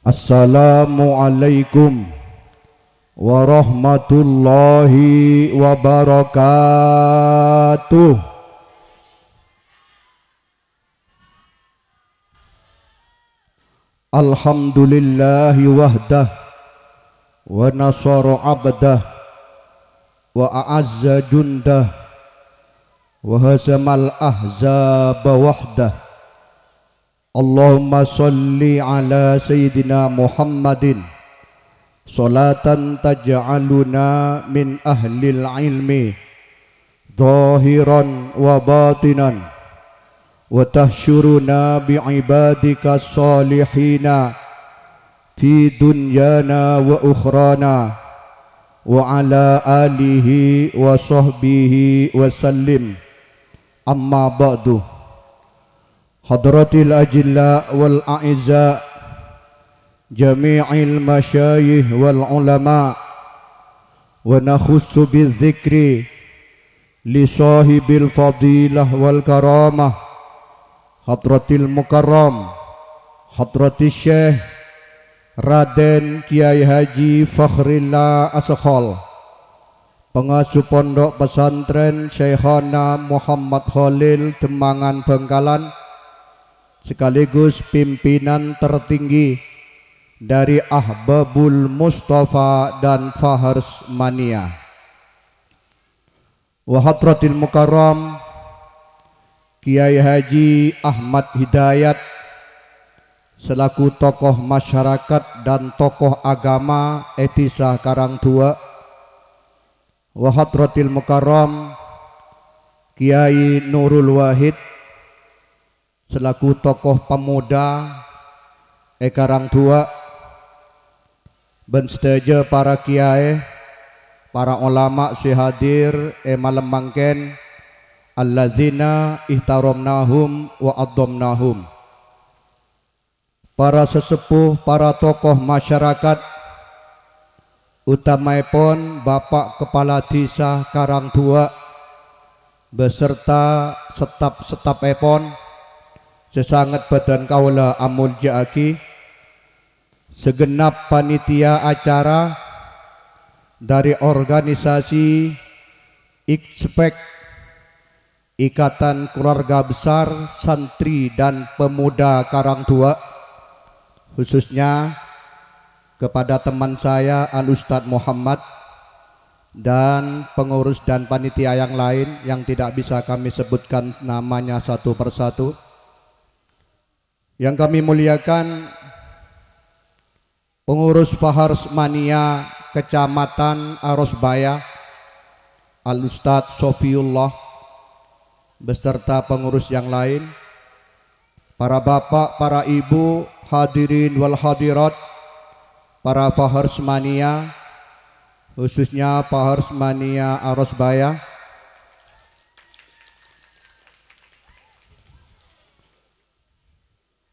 Assalamualaikum warahmatullahi wabarakatuh. Alhamdulillahi wahdah wa nasara abdah wa a'azza jundah wa hazamal ahzaba wahdah. Allahumma salli ala sayyidina Muhammadin salatan taj'aluna min ahlil ilmi zahiran wa batinan wa tahsyuruna bi'ibadika salihina fi dunyana wa ukhrana wa ala alihi wa sahbihi wa sallim. Amma ba'du. Hadratil ajilla wal a'izza jami'il masyayikh wal ulama wa nakhussu bidzikri li sahibil fadilah wal karamah hadratil mukarram hadratis syekh Raden Kiai Haji Fakhrillah Askhal, pengasuh pondok pesantren Syekhana Muhammad Khalil Demangan Bangkalan, sekaligus pimpinan tertinggi dari Ahbabul Mustafa dan Fahars Mania. Wa hadratil mukarram Kiai Haji Ahmad Hidayat selaku tokoh masyarakat dan tokoh agama Etisah Karangtua. Wa hadratil mukarram Kiai Nurul Wahid selaku tokoh pemuda Karangtua. Ben sedaja para kiai, para ulama sihadir malam mangken alladzina ihtaramnahum wa addamnahum. Para sesepuh, para tokoh masyarakat, utamaipun Bapak Kepala Desa Karangtua beserta setap-setapipun sesanget badan kaula amul jaaki, segenap panitia acara dari organisasi IKSPEK, Ikatan Keluarga Besar Santri dan Pemuda Karangtua, khususnya kepada teman saya Al Ustadz Muhammad dan pengurus dan panitia yang lain yang tidak bisa kami sebutkan namanya satu persatu. Yang kami muliakan pengurus Fahars Mania Kecamatan Arosbaya Al Ustadz Sofiullah beserta pengurus yang lain, para bapak, para ibu, hadirin wal hadirat, para Fahars Mania, khususnya Fahars Mania Arosbaya,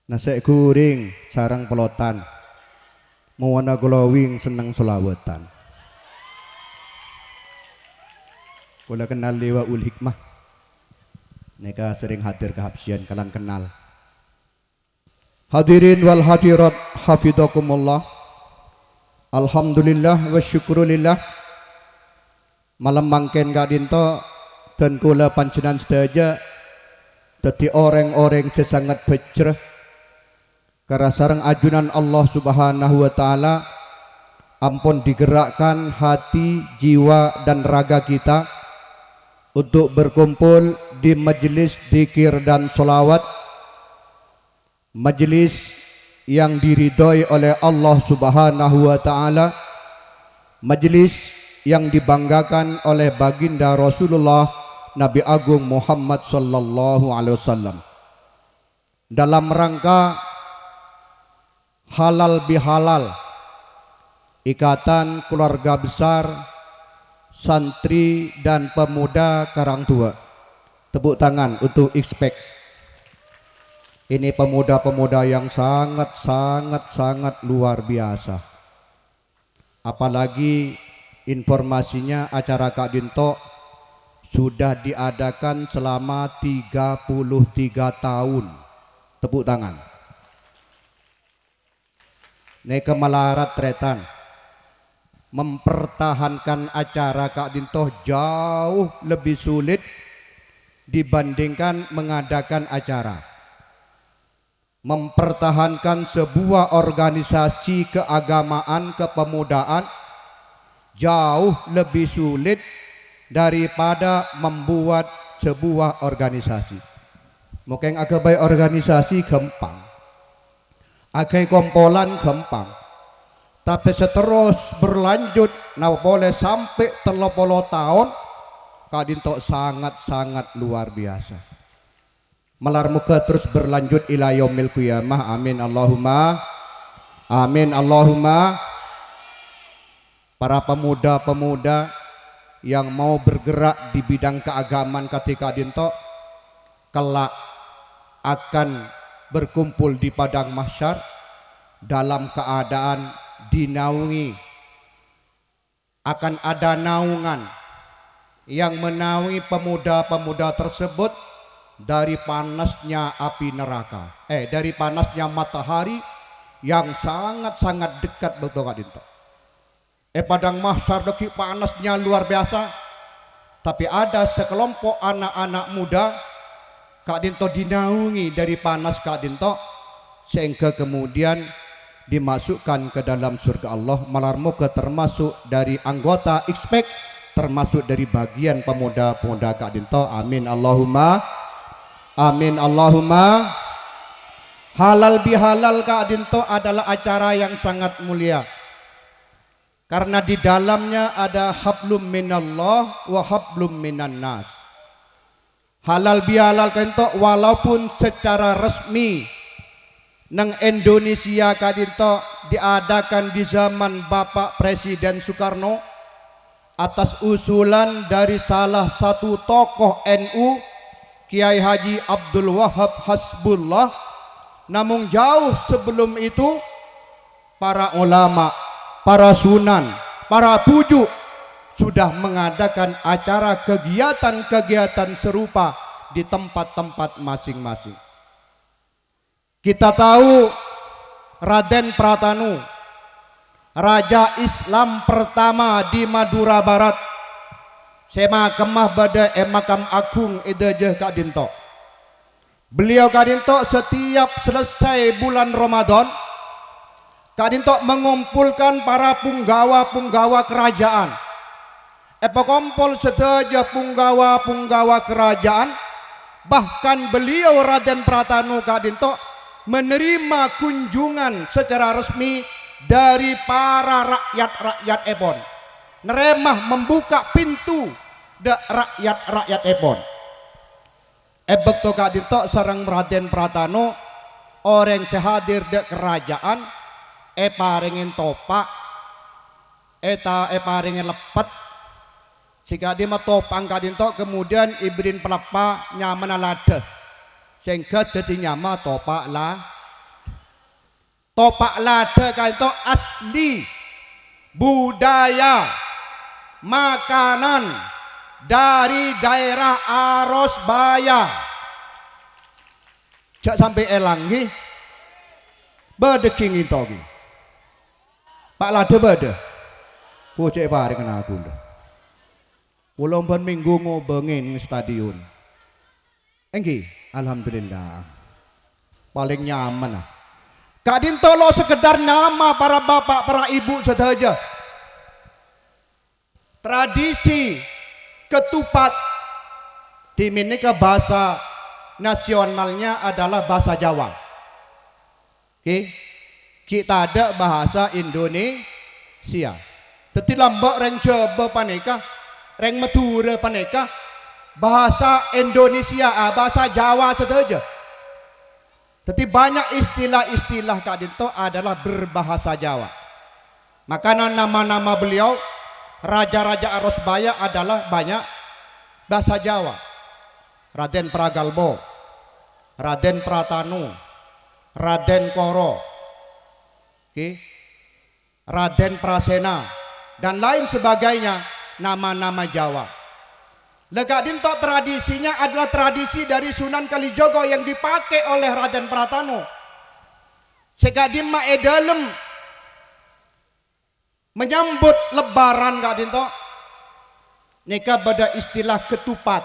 nasi kuring sarang pelotan, mewana glowing seneng selawatan. Kula kenal Dewa Ul Hikmah, neka sering hadir ke habsian kalian kenal. Hadirin wal hadirat hafizakumullah. Alhamdulillah wa syukrulillah. Malam mangken gak dinto dan kula pancenan sedaja dadi orang-orang sesangat bejreh karena sareng ajunan Allah Subhanahu wa taala ampun digerakkan hati, jiwa dan raga kita untuk berkumpul di majelis zikir dan sholawat, majelis yang diridhoi oleh Allah Subhanahu wa taala, majelis yang dibanggakan oleh baginda Rasulullah Nabi Agung Muhammad sallallahu alaihi wasallam, dalam rangka halal bihalal Ikatan Keluarga Besar Santri dan Pemuda Karangtua. Tepuk tangan untuk IKSPEK. Ini pemuda-pemuda yang sangat luar biasa. Apalagi informasinya acara Kak Dinto sudah diadakan selama 33 tahun. Tepuk tangan. Neka malarat tretan mempertahankan acara Kak Dinto jauh lebih sulit dibandingkan mengadakan acara. Mempertahankan sebuah organisasi keagamaan kepemudaan jauh lebih sulit daripada membuat sebuah organisasi. Mungkin agak baik organisasi gampang, agak kompolan gampang, tapi seterus berlanjut nah boleh sampai 30 tahun Kak Dinto sangat-sangat luar biasa. Melar muka terus berlanjut ila yaumil qiyamah. Amin Allahumma amin Allahumma. Para pemuda-pemuda yang mau bergerak di bidang keagamaan ketika Dinto kelak akan berkumpul di padang mahsyar dalam keadaan dinaungi, akan ada naungan yang menaungi pemuda-pemuda tersebut dari panasnya api neraka, dari panasnya matahari yang sangat-sangat dekat betul Kak Dinto. Padang mahsyar deki panasnya luar biasa, tapi ada sekelompok anak-anak muda Kak Dinto dinaungi dari panas Kak Dinto sehingga kemudian dimasukkan ke dalam surga Allah. Malarmuka termasuk dari anggota expect, termasuk dari bagian pemuda-pemuda Kak Dinto. Amin Allahumma amin Allahumma. Halal bihalal Kak Dinto adalah acara yang sangat mulia karena di dalamnya ada hablum minallah wa hablum minan nas. Halal bihalal Kak Dinto walaupun secara resmi nang Indonesia Kak Dinto diadakan di zaman Bapak Presiden Soekarno atas usulan dari salah satu tokoh NU Kiai Haji Abdul Wahab Hasbullah. Namun jauh sebelum itu para ulama, para sunan, para pujuk sudah mengadakan acara kegiatan-kegiatan serupa di tempat-tempat masing-masing. Kita tahu Raden Pratanu, Raja Islam pertama di Madura Barat, Sema kemah pada makam agung idajah Kak Dinto. Beliau Kak Dinto setiap selesai bulan Ramadan Kak Dinto mengumpulkan para punggawa-punggawa kerajaan. Kompol sedaja punggawa-punggawa kerajaan. Bahkan beliau Raden Pratanu Kak Dinto menerima kunjungan secara resmi dari para rakyat-rakyat Epon. Neremah membuka pintu de rakyat-rakyat Epon. Bekto Kak Dinto sareng Raden Pratanu orang sehadir de kerajaan paringin topak paringin lepet jika dia matopang Kak Dinto kemudian ibrin pelapa nyaman alade sehingga jadi nyama topak lade Kak Dinto asli budaya makanan dari daerah Arosbaya. Jak sampai elangi bedeking itu Pak lade bede bocek paring kena aku ndak ulomban minggu ngobengin stadion enggi alhamdulillah paling nyaman lah. Kak Dinto lo sekedar nama para bapak para ibu saja. Tradisi ketupat dimiliki bahasa nasionalnya adalah bahasa Jawa. Oke, kita ada bahasa Indonesia. Tetapi lambak reng Jawa paneka, reng Madura paneka, bahasa Indonesia, bahasa Jawa saja. Tetapi banyak istilah-istilah Kak Dinto adalah berbahasa Jawa. Maka nama-nama beliau Raja-raja Arosbaya adalah banyak bahasa Jawa. Raden Pragalbo, Raden Pratanu, Raden Koro, Raden Prasena, dan lain sebagainya, nama-nama Jawa. Kak Dinto tradisinya adalah tradisi dari Sunan Kalijogo yang dipakai oleh Raden Pratanu. Sekadima edalem menyambut lebaran Kak Dinto nika beda istilah ketupat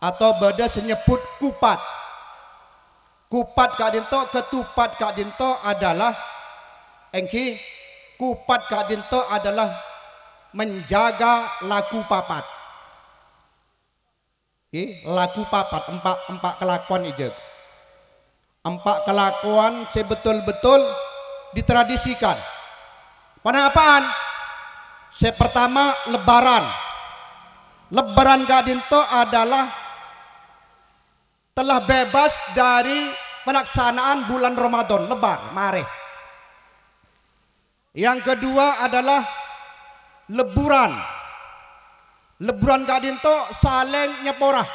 atau beda senyebut kupat. Kupat Kak Dinto, ketupat Kak Dinto adalah engki kupat Kak Dinto adalah menjaga laku papat. Laku papat empat kelakuan ijek. Empat kelakuan sebetul-betul ditradisikan. Pada apaan? Pertama lebaran. Lebaran Kak Dinto adalah telah bebas dari pelaksanaan bulan Ramadan, lebar, mare. Yang kedua adalah leburan. Leburan Kak Dinto saling nyeporah.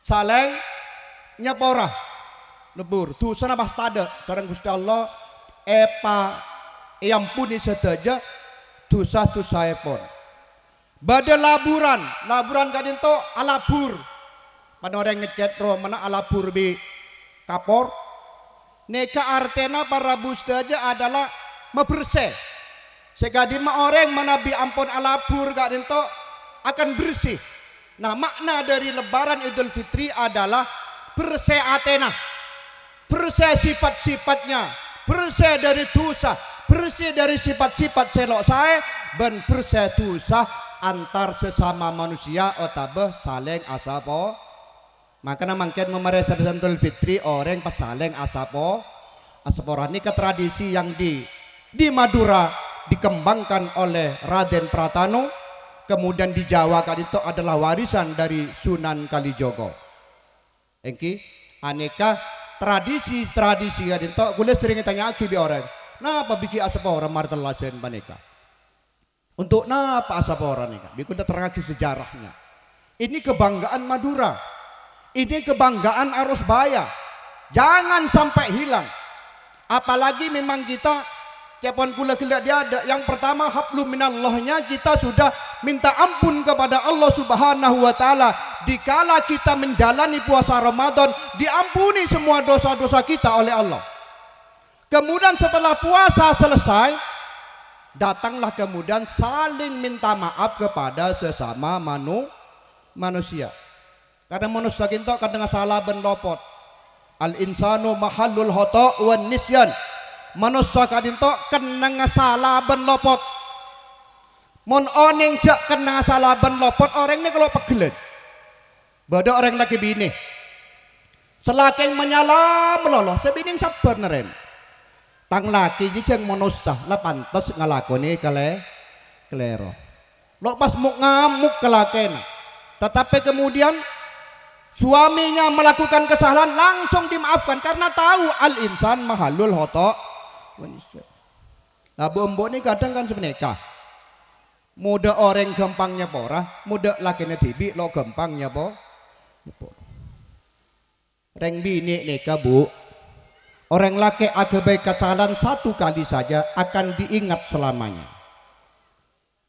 Saling nyeporah. Lebur. Tu sana bastada. Sarang Gusti Allah epa yang puni sedaja dosa-dosa epon. Bada laburan. Laburan Kak Dinto alabur. Pada orang ngecet roh mana alabur bi kapor. Neka artena para bustaja adalah membersih. Sekadima orang menabi ampun alabur Kak Dinto akan bersih. Nah makna dari lebaran Idul Fitri adalah bersih atena, bersih sifat-sifatnya, bersih dari dosa, bersih dari sifat-sifat selok saya, dan bersih dosa antar sesama manusia otabe saling asapo. Makanya mungkin memeriksa Idul Fitri orang pas saling asapo. Asaporan ini ke tradisi yang di Madura dikembangkan oleh Raden Pratano. Kemudian di Jawa Kak Dinto adalah warisan dari Sunan Kalijogo. Engki aneka tradisi Kak Dinto gue sering tanya aki bi orang. Napa bikin asapora martelasen paneka? Untuk napa asapora nih Kak? Bikin terangki sejarahnya. Ini kebanggaan Madura. Ini kebanggaan Arus Baya. Jangan sampai hilang. Apalagi memang kita Cepon kula kila dia ada. Yang pertama hablum minallahnya kita sudah minta ampun kepada Allah Subhanahu wa taala. Dikala kita menjalani puasa Ramadan, diampuni semua dosa-dosa kita oleh Allah. Kemudian setelah puasa selesai, datanglah kemudian saling minta maaf kepada sesama manusia. Kadang manusia kita kadang salah ben lopot. Al insanu mahallul khata' wan nisyan. Manusia Kak Dinto kena ngasalah ben lopot. Mon oning jak kena ngasalah ben lopot orang ini kalau pegelet. Bada orang lagi bini. Selaking menyala meloloh sebining sabar neren. Tang laki jeng manusia lah pantas ngalakoni kelero. Lo pas muk ngamuk kelakena. Tetapi kemudian suaminya melakukan kesalahan langsung dimaafkan karena tahu al insan mahalul khata'. Nah bombo ini kadang kan sebenarnya muda orang gampangnya porah, muda lakinya tibi lo gampangnya reng bini neka bu, orang laki agak baik kesalahan satu kali saja akan diingat selamanya.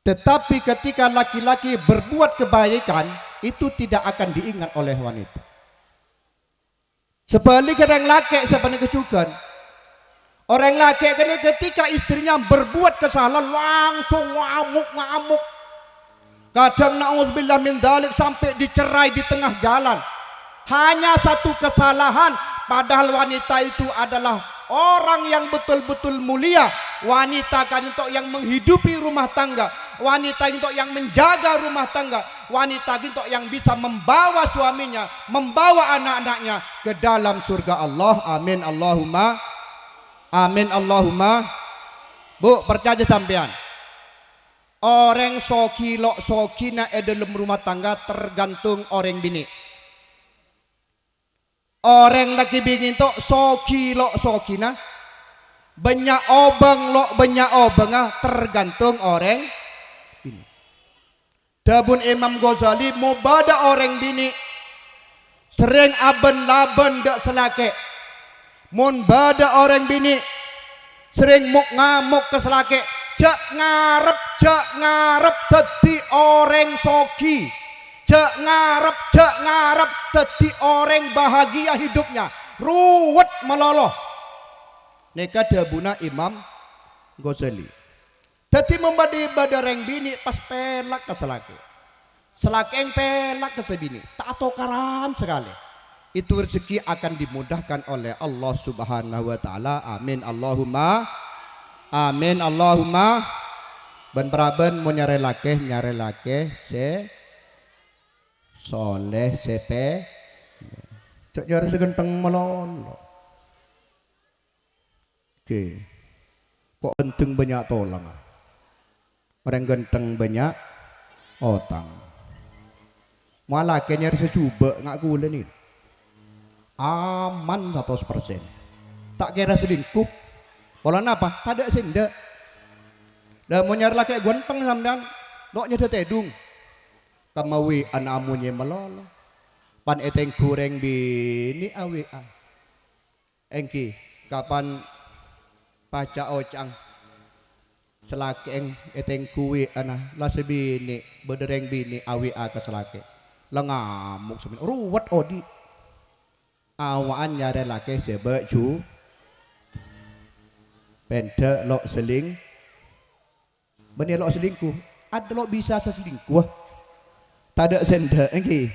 Tetapi ketika laki-laki berbuat kebaikan itu tidak akan diingat oleh wanita. Sebaliknya orang laki sebenarnya kejugan. Orang laki ketika istrinya berbuat kesalahan langsung ngamuk. Kadang na'udzubillah min dzalik sampai dicerai di tengah jalan. Hanya satu kesalahan padahal wanita itu adalah orang yang betul-betul mulia. Wanita kan itu yang menghidupi rumah tangga. Wanita itu yang menjaga rumah tangga. Wanita itu yang bisa membawa suaminya, membawa anak-anaknya ke dalam surga Allah. Amin Allahumma. Amin Allahumma. Bu percaya sampean. Orang sokilok sokina dalam rumah tangga tergantung orang bini. Orang laki bini itu sokilok sokina banyak obang lo banyak obang tergantung orang bini. Dabun Imam Ghazali mau bada orang bini sering aben laben dak selake. Mun bada orang bini sering muk ngamuk ke selake, jak ngarep dadi orang soki, jak ngarep dadi orang bahagia hidupnya, ruwet meloloh. Neka dabuna Imam Ghazali. Dadi membadi badareng bini pas pelak ke selaki. Selaki yang pelak ke sebini. Tak tokaran sekali. Itu rezeki akan dimudahkan oleh Allah Subhanahu wa taala. Amin Allahumma. Amin Allahumma. Ben praben mau nyare lake se soleh sepe. Cak nyare segenteng melon. Oke. Kok penting banyak tolong. Orang ganteng banyak otang. Malah kayaknya harus coba nggak gula nih. Aman 100%. Tak kira selingkuh. Kalau apa? Tak ada senda. Dah mau nyari laki ganteng sampean. Noknya dia tedung. Kamawi anamunya melolo. Pan eteng kureng bini awia. Engki kapan paca ocang. Selaki eng eteng kuwi ana la sebini bedereng bini awia ke selaki. Lengamuk sebenarnya ruwet odi awaan nyare laki sebe cu pente lo seling benih lo selingkuh ada lo bisa seselingkuh tak ada senda engki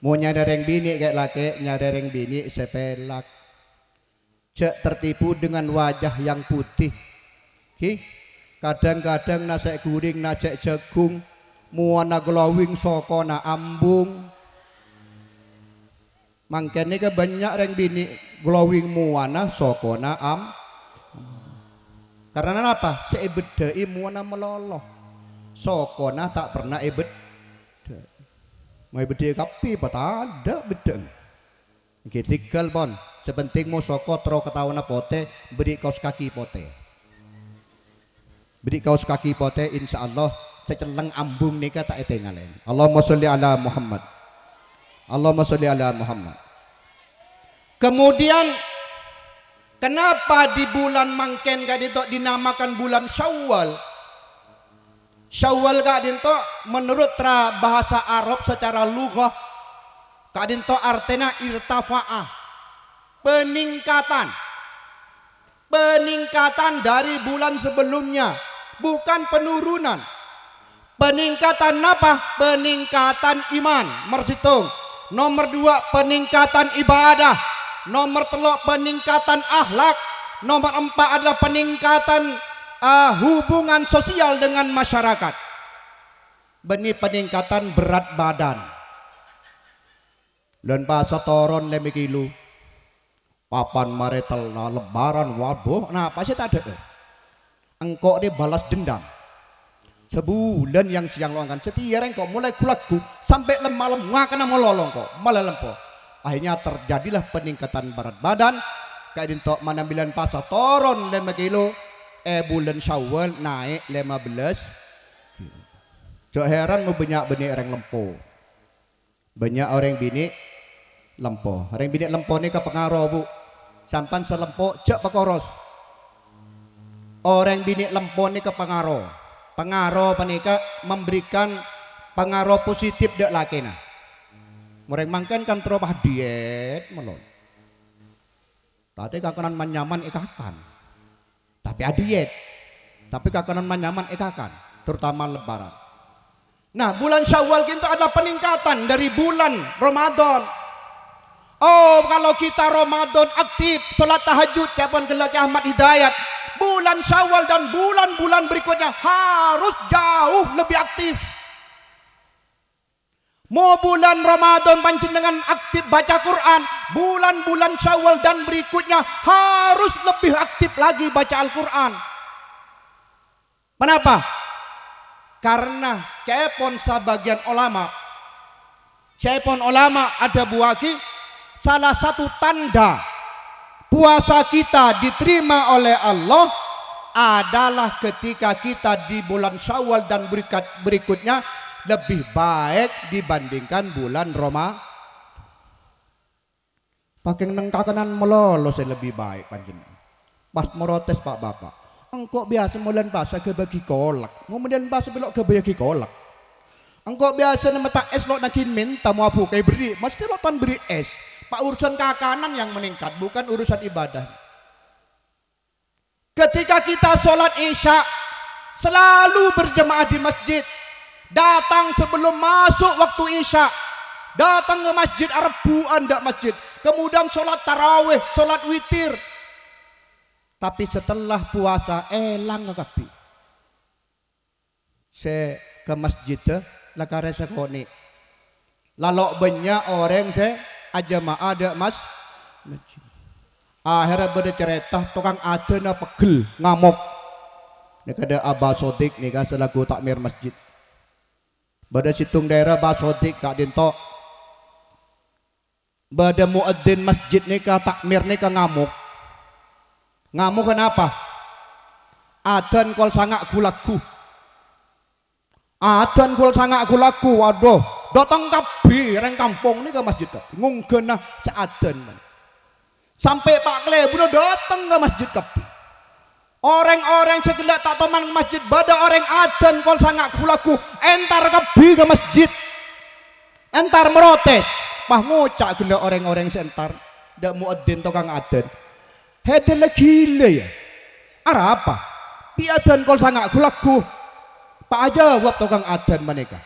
mau nyadereng bini kayak laki nyadereng bini sepelak cek tertipu dengan wajah yang putih ki kadang-kadang nasi kuring nasi jagung muana glowing sokona ambung mangkene ke banyak reng bini glowing muana sokona karena apa seebedai muana meloloh sokona tak pernah ebed mau ebedai kapi patah ada bedeng tinggal pon sepenting mau soko tro ketahuan pote beri kaos kaki pote beri kaos kaki pote insya Allah seceleng ambung nikah tak etengalen. Allahumma sholli ala Muhammad. Allahumma sholli ala Muhammad. Kemudian kenapa di bulan mangken kadito dinamakan bulan Syawal? Syawal kadito menurut bahasa Arab secara lughah kadito artinya irtafa'ah. Peningkatan. Peningkatan dari bulan sebelumnya, bukan penurunan. Peningkatan apa? Peningkatan iman. Mersitung. Nomor 2 peningkatan ibadah. Nomor 3 peningkatan akhlak. Nomor 4 adalah peningkatan hubungan sosial dengan masyarakat. Benih peningkatan berat badan. Dan bahasa toron lemikilu. Papan maretel na lebaran waduh. Nah apa sih tak ada? Engkau dia balas dendam. Sebulan yang siang luangkan setia kok mulai kulaku sampai malam ngakana melolong kok malah lempo. Akhirnya terjadilah peningkatan berat badan kayak dintok manambilan pasar toron 5 kilo bulan Syawal naik 15. Cok heran mau banyak bini orang lempo. Banyak orang bini lempo. Orang bini lempo ini kepengaruh bu. Sampan selempo cek pekoros. Orang bini lempo ini kepengaruh. Pengaruh penikah memberikan pengaruh positif dek laki nah. Mereka mangken kan terobah diet melon. Tadi kakanan manyaman ikakan. Tapi diet. Tapi kakanan manyaman ikakan, terutama lebaran. Nah, bulan Syawal kita ada peningkatan dari bulan Ramadan. Oh, kalau kita Ramadan aktif salat tahajud kapan kelak Ahmad Hidayat. Bulan Syawal dan bulan-bulan berikutnya harus jauh lebih aktif. Mau bulan Ramadan panjenengan aktif baca Quran, bulan-bulan Syawal dan berikutnya harus lebih aktif lagi baca Al-Quran. Kenapa? Karena cepon sebagian ulama ada buaki salah satu tanda puasa kita diterima oleh Allah adalah ketika kita di bulan Syawal dan berikutnya lebih baik dibandingkan bulan Roma. Pakai nengkakanan melolos lebih baik panjenengan. Pas merotes Pak Bapak. Engkau biasa mulan bahasa ke bagi kolak. Kemudian bahasa belok ke bagi kolak. Engkau biasa nama tak es lo nakin minta mau apa kayak beri. Mesti lo pan beri es. Pak urusan kakanan yang meningkat bukan urusan ibadah. Ketika kita sholat isya selalu berjemaah di masjid, datang sebelum masuk waktu isya, datang ke masjid arbuan dak masjid, kemudian sholat tarawih, sholat witir. Tapi setelah puasa elang kapi se ke masjid lakare sekoni lalok banyak orang se ajamaah dak masjid. Akhirnya pada cerita tukang adena pegel ngamuk. Ini kada Abah Sodik nih kan selaku takmir masjid. Pada situng daerah Abah Sodik kak dinto. Pada muadzin masjid nih kak takmir nih kak ngamuk. Ngamuk kenapa? Adan kol sangak kulaku. Adan kol sangak kulaku. Waduh, datang kabi reng kampung nih ke masjid. Ngunggenah seadan. Sampai Pak Klebuno datang ke masjid kabi. Orang-orang segelak tak teman masjid pada orang adan kol sangak kulaku entar kabi ke masjid. Entar merotes. Pah ngocak gila orang-orang sentar dak muadzin tukang adan. Hede gila ya. Ara apa? Pi adan kol sangak kulaku. Pak aja jawab tukang adan mereka.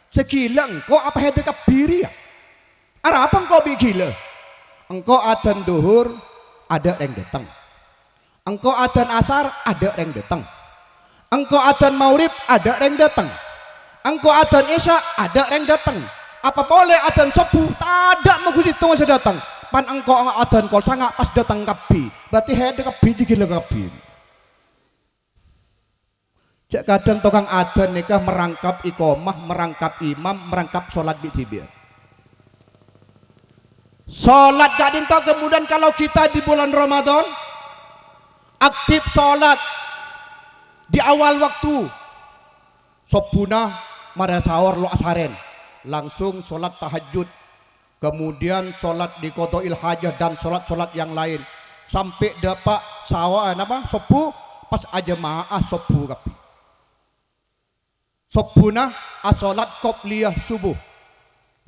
Segila engkau apa hede kabiri ya? Ara apa engkau bi gila? Engkau adan duhur ada yang datang. Engkau adan asar ada yang datang. Engkau adan maurib ada yang datang. Engkau adan isya ada yang datang. Apa boleh adan subuh tak mengkusi tunggu sedatang. Pan engkau adan kol sangak pas datang kabi. Berarti hede kabi digila kabi. Cek kadang tukang adan nikah merangkap iqomah, merangkap imam, merangkap sholat di tibir. Sholat gak dinto kemudian kalau kita di bulan Ramadan aktif sholat di awal waktu sobuna mara sahur lo asaren langsung sholat tahajud, kemudian sholat di qodhoil hajah dan sholat-sholat yang lain sampai dapat sawah apa sobu pas aja maah sobu kapi sobuna asolat qobliyah subuh.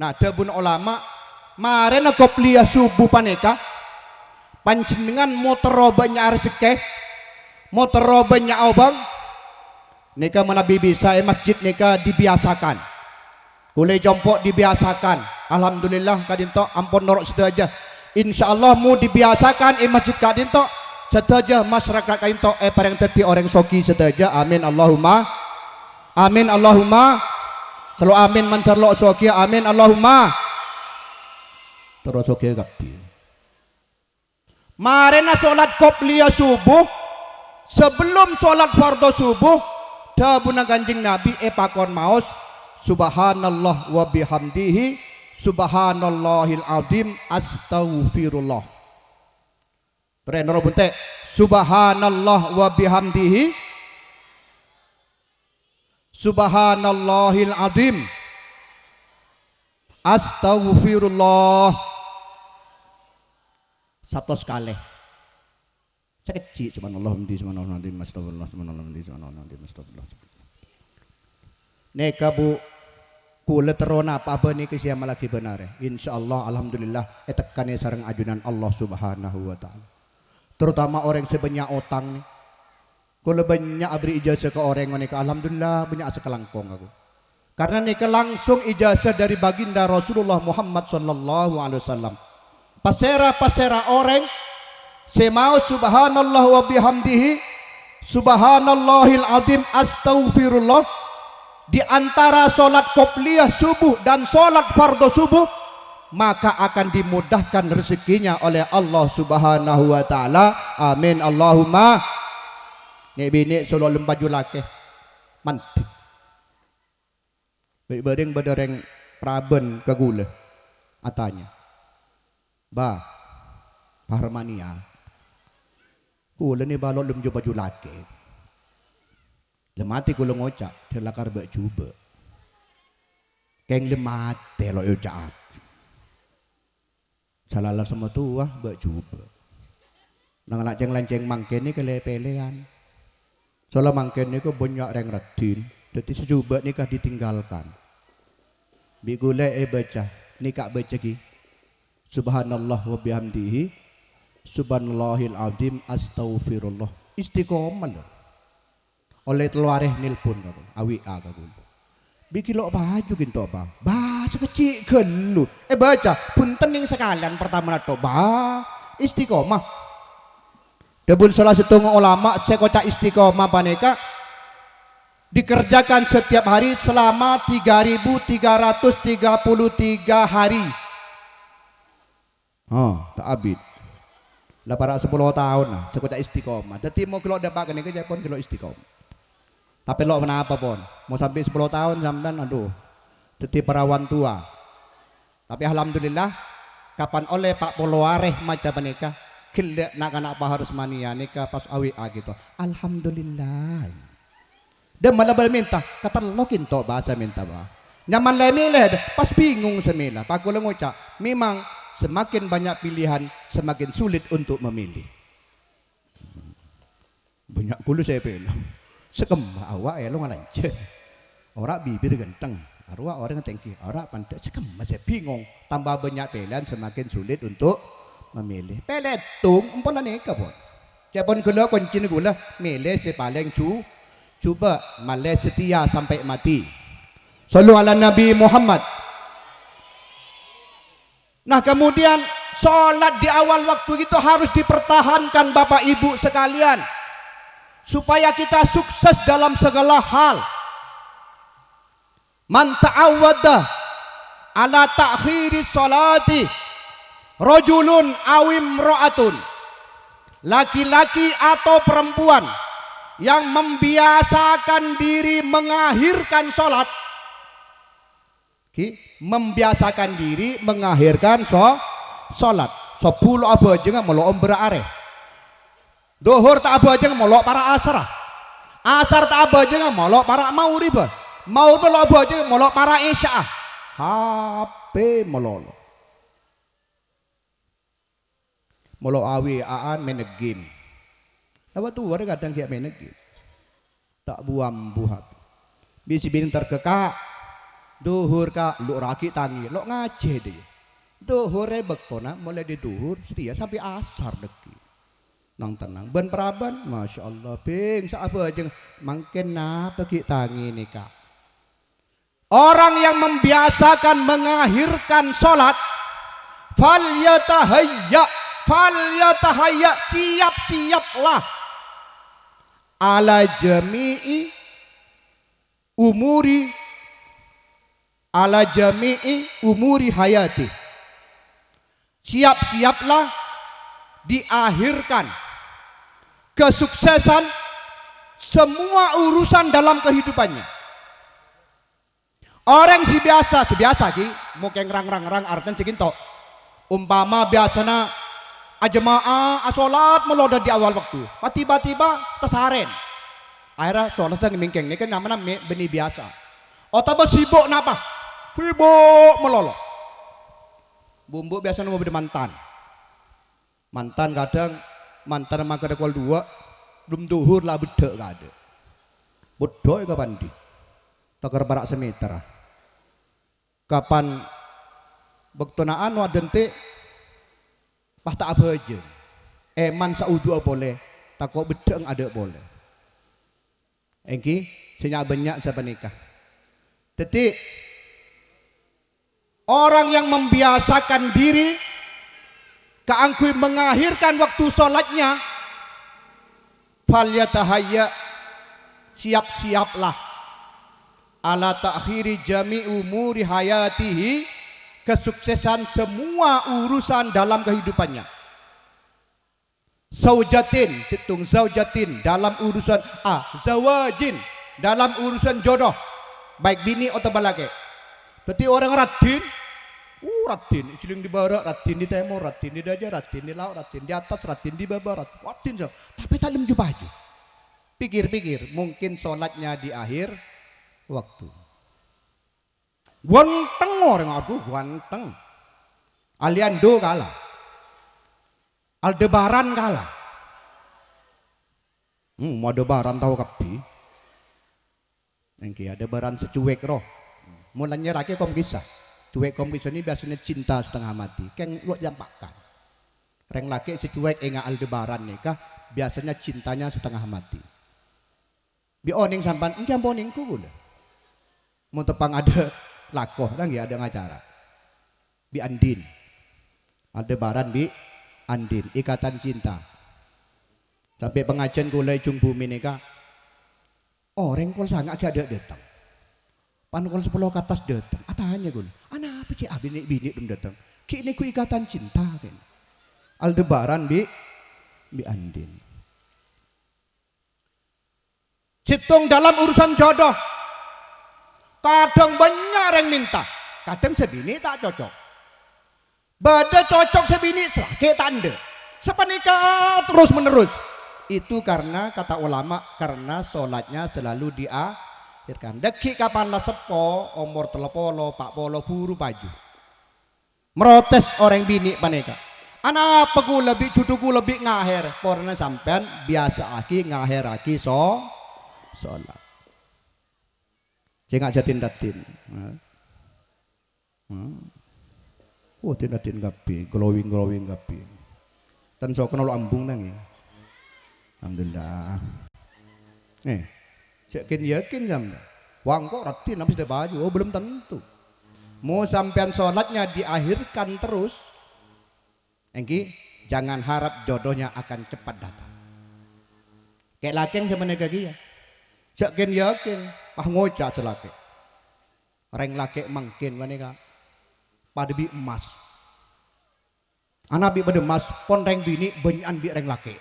Nah dabun ulama marena qobliyah subuh paneka panjenengan motorobanya rezeki motorobanya obang nika menabi bisa masjid nika dibiasakan kulai jompok dibiasakan. Alhamdulillah kadinto ampun norok sedaja insyaallah mu dibiasakan masjid kadinto sedaja masyarakat kadinto pareng tadi orang soki sedaja. Amin Allahumma amin Allahumma selalu amin mantarlo soki amin Allahumma terus soki kabdi. Marena sholat qobliyah subuh sebelum sholat fardhu subuh dabuna Kanjeng Nabi pakon maos subhanallah wa bihamdihi subhanallahil azim astaghfirullah. Trenor bunte subhanallah wa bihamdihi subhanallahil azim astaghfirullah. Satu sekali sekecil subhanallah astagfirullah astagfirullah. Neka bu kula terona apa nih kesiama lagi benar insyaallah alhamdulillah tekan sareng ajunan Allah subhanahu wa ta'ala. Terutama orang sebanyak otang nih kula banyak abri ijazah ke orang nika alhamdulillah banyak sekelangkong aku karena nika langsung ijazah dari baginda Rasulullah Muhammad sallallahu alaihi wasallam. Pasera orang semau subhanallah wa bihamdihi subhanallahil azim astaghfirullah di antara sholat qobliyah subuh dan sholat fardhu subuh maka akan dimudahkan rezekinya oleh Allah subhanahu wa ta'ala. Amin Allahumma. Bini solo lembaju lake mantik baik bereng praben ke gula atanya ba Parmania kula ni balok lem jo baju laki lemati kula ngocak telakar bak cuba keng lemate lo yo caat salala sama tua bak cuba nang lanceng mangken ni kelepelean soalnya mangken ni ko banyak reng radin dadi sejuba nikah ditinggalkan bi gule baca nikah baca ki subhanallah wa bihamdihi subhanallahil azim astaghfirullah istiqomah loh. oleh teluareh nilpun aku awi aku bikin lo baju gitu apa baca kecil gelu baca punten yang sekalian pertama nato istiqomah debun salah satu ulama saya kota istiqomah paneka dikerjakan setiap hari selama 3.333 hari. Tak abid. Lah para 10 tahun lah, sekota istiqomah. Jadi mau kalau dapat kene kerja pun kalau istiqomah. Tapi lo kenapa pun? Mau sampai 10 tahun sampean aduh. Jadi perawan tua. Tapi alhamdulillah kapan oleh Pak Poloareh macam menikah, gelek nak anak Pak harus mania nikah pas AWA gitu. Alhamdulillah. Dan malah minta kata lo kinto bahasa minta bah. Nyaman lemile pas bingung semila. Pak Kulo ngucap, memang semakin banyak pilihan semakin sulit untuk memilih. Banyak kulo saya pilih. Sekembang awak ya lo ngalanjut. Orang bibir ganteng, arwah orang tengki, orang pandai sekembang saya bingung. Tambah banyak pilihan semakin sulit untuk memilih. Peletung umpamanya nikah pun. Cepon kulo kuncin gula milih si paling coba malah setia sampai mati. Sallu ala Nabi Muhammad. Nah kemudian sholat di awal waktu itu harus dipertahankan Bapak Ibu sekalian supaya kita sukses dalam segala hal. Man ta'awwada ala ta'khiri sholati rajulun awim ro'atun, laki-laki atau perempuan yang membiasakan diri mengakhirkan sholat, membiasakan diri mengakhirkan sholat. 10 abu aja nggak melok berareh, dohur tak abu aja nggak melok para asar tak abu aja nggak melok para maurib melok abu aja melok para isya, HP melok awi aan main game. Apa tuh orang kadang kayak main game tak buam buhat bisi bin terkekak duhur kak lu raki tangi lo ngaje deh duhur rebek kona mulai di duhur setia sampai asar deki nang tenang ben peraban masya Allah ping sahabat aja makin napa ki tangi nih kak. Orang yang membiasakan mengakhirkan sholat fal yatahayya siap-siaplah ala jami'i umuri hayati, siap-siaplah diakhirkan kesuksesan semua urusan dalam kehidupannya. Orang si biasa ki mau keng rang artinya seginto umpama biasanya ajemaah asolat meloda di awal waktu tiba-tiba tesaren akhirnya sholat yang mingkeng ini kan namanya benih biasa otaba sibuk napa sibuk melolo bumbu biasa mau beri mantan kadang mantan sama kada kual 2 belum duhur lah bedek kada bedek kapan di takar barak semeter kapan bektonaan wadente pah tak apa aja eman saudu boleh takut bedeng ada boleh engki senya banyak siapa nikah. Jadi orang yang membiasakan diri keangkui mengakhirkan waktu sholatnya falyatahayya siap-siaplah ala ta'khiri jami umuri hayatihi kesuksesan semua urusan dalam kehidupannya. Zaujatin dalam urusan zawajin dalam urusan jodoh baik bini atau balake. Berarti orang radin ciling di barat, radin di timur, radin di daja, radin di laut, radin di atas, radin di bawah, radin tapi tak lem baju. Pikir-pikir mungkin sholatnya di akhir waktu. Ganteng orang aduh ganteng. Aliando kalah. Aldebaran kalah. Aldebaran tahu kapi. Engki Aldebaran secuek roh. Mulanya rakyat kom kisah. Cuek kom kisah ini biasanya cinta setengah mati. Keng lu jampakan. Reng laki secuek enga Aldebaran nikah biasanya cintanya setengah mati. Bi oning sampan engki amponingku kula. Mau tepang ada lakoh kan ya ada ngacara. Bi Andin. Aldebaran bi Andin, ikatan cinta. Sampai pengajian kula ujung bumi nika. Orang kol sangat ada datang. Pan kol 10 ke atas datang. Atanya kula. Ana apa cik bini belum datang. Kini ku ikatan cinta kan. Aldebaran bi Andin. Situng dalam urusan jodoh. Kadang banyak yang minta. Kadang sebini tak cocok. Bada cocok sebini selake tanda. Sepenikah terus menerus. Itu karena kata ulama karena sholatnya selalu diakhirkan. Deki kapan lah sepo umur 30, 40 buru baju. Merotes orang bini paneka. Anak apa ku lebih cucuku lebih ngaher. Porna sampean biasa aki ngaher aki sholat. Cengak jatin datin. Oh tindatin gapi, glowing gapi. Tan so kenal ambung nangi. Alhamdulillah. Cekin yakin jam. Wang kok ratin habis dah baju. Oh belum tentu. Mau sampean sholatnya diakhirkan terus. Engki jangan harap jodohnya akan cepat datang. Kayak laki yang sebenarnya kaki ya. Cekin yakin. Pah ngocak celake. Reng laki mangkin wanita. Pada bi emas. Anak bi pada emas. Pon reng bini banyak bi reng laki.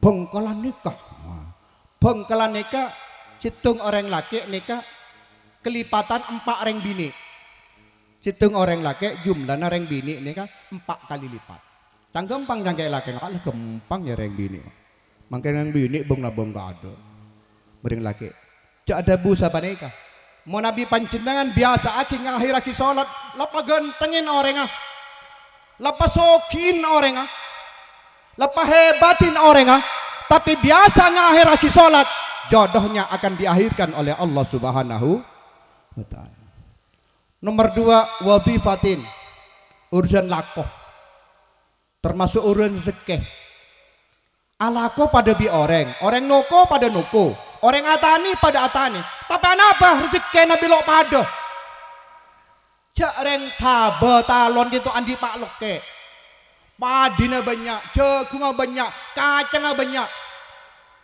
Bengkelan nikah. Bengkelan nikah. Situng orang laki nikah. Kelipatan 4 reng bini. Situng orang laki jumlahnya reng bini nikah 4 kali lipat. Cang gampang cang kayak laki. Kalah gampang ya reng bini. Makanya reng bini beng nabung gak ada. Bering laki. Cak ada busa nikah. Mau nabi panjenengan biasa aki ngakhir aki sholat. Lapa gentengin orang ah. Lapa sokin orang ah. Lapa hebatin orang ah. Tapi biasa ngakhir aki sholat. Jodohnya akan diakhirkan oleh Allah Subhanahu wa ta'ala. Nomor 2 wabifatin. Urusan lakoh. Termasuk urusan sekeh. Alako pada bi orang. Orang noko pada noko. Orang atani pada atani. Tapi apa rezeki nabi lo pada. Cak reng tabe talon gitu andi pak loke. Padina banyak, jagung banyak, kacang banyak.